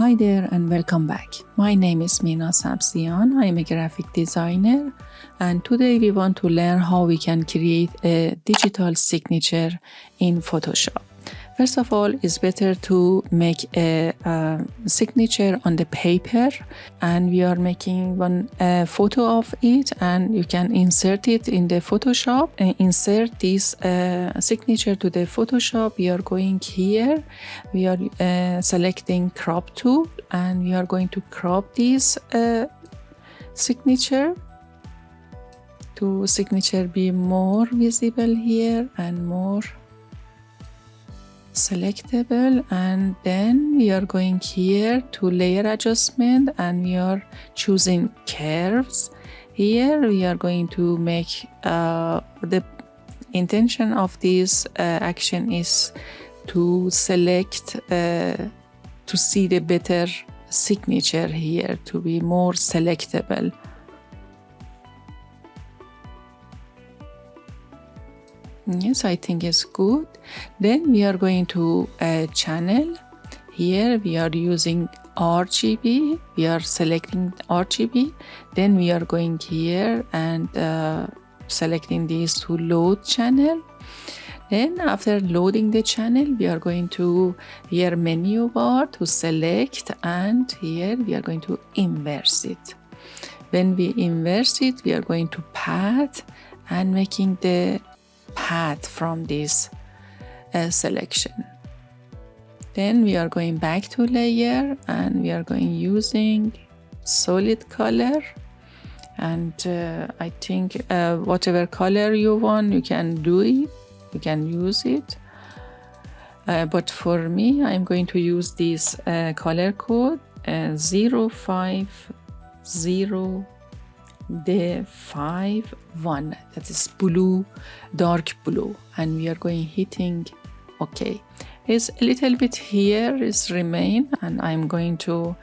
Hi there and welcome back. My name is Mina Sabzian. I am a graphic designer and today we want to learn how we can create a digital signature in Photoshop. First of all, it's better to make a signature on the paper, and we are making one photo of it, and you can insert it in the Photoshop and insert this signature to the Photoshop. We are going here, we are selecting crop tool, and we are going to crop this signature to signature be more visible here and more selectable. And then we are going here to layer adjustment and we are choosing curves. Here we are going to make the intention of this action is to select to see the better signature here, to be more selectable. Yes, I think it's good. Then we are going to channel. Here we are using RGB. We are selecting RGB. Then we are going here and selecting this to load channel. Then after loading the channel, we are going to here menu bar to select, and here we are going to inverse it. When we inverse it, we are going to path and making the path from this selection. Then we are going back to layer and we are going using solid color, and I think whatever color you want, you can do it, you can use it, but for me I'm going to use this color code 050D51, that is blue, dark blue, and we are going hitting OK. It's a little bit here is remain, and I'm going to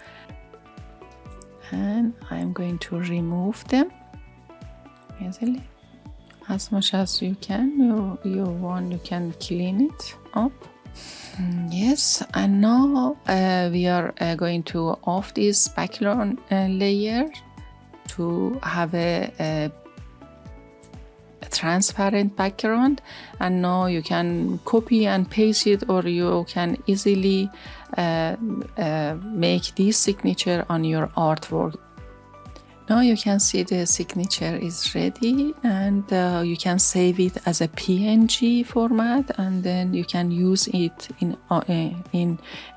remove them easily as much as you can. You can clean it up. Yes, and now we are going to off this background layer to have a transparent background, and now you can copy and paste it, or you can easily make this signature on your artwork. Now you can see the signature is ready, and you can save it as a PNG format, and then you can use it in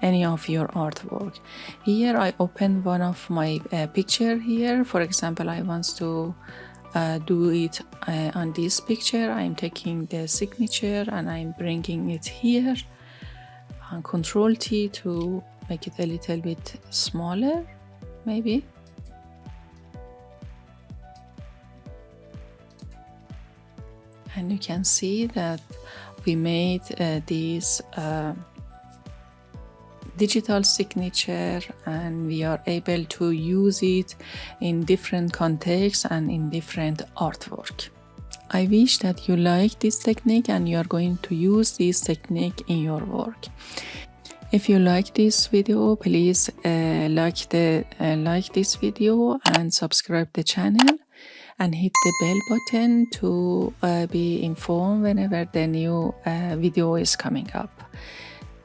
any of your artwork. Here I open one of my picture here. For example, I want to do it on this picture. I'm taking the signature and I'm bringing it here on Control T to make it a little bit smaller, maybe. And you can see that we made this digital signature, and we are able to use it in different contexts and in different artwork. I wish that you like this technique and you are going to use this technique in your work. If you like this video, please like this video and subscribe the channel and hit the bell button to be informed whenever the new video is coming up.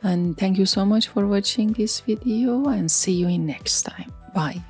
And thank you so much for watching this video, and see you in next time. Bye.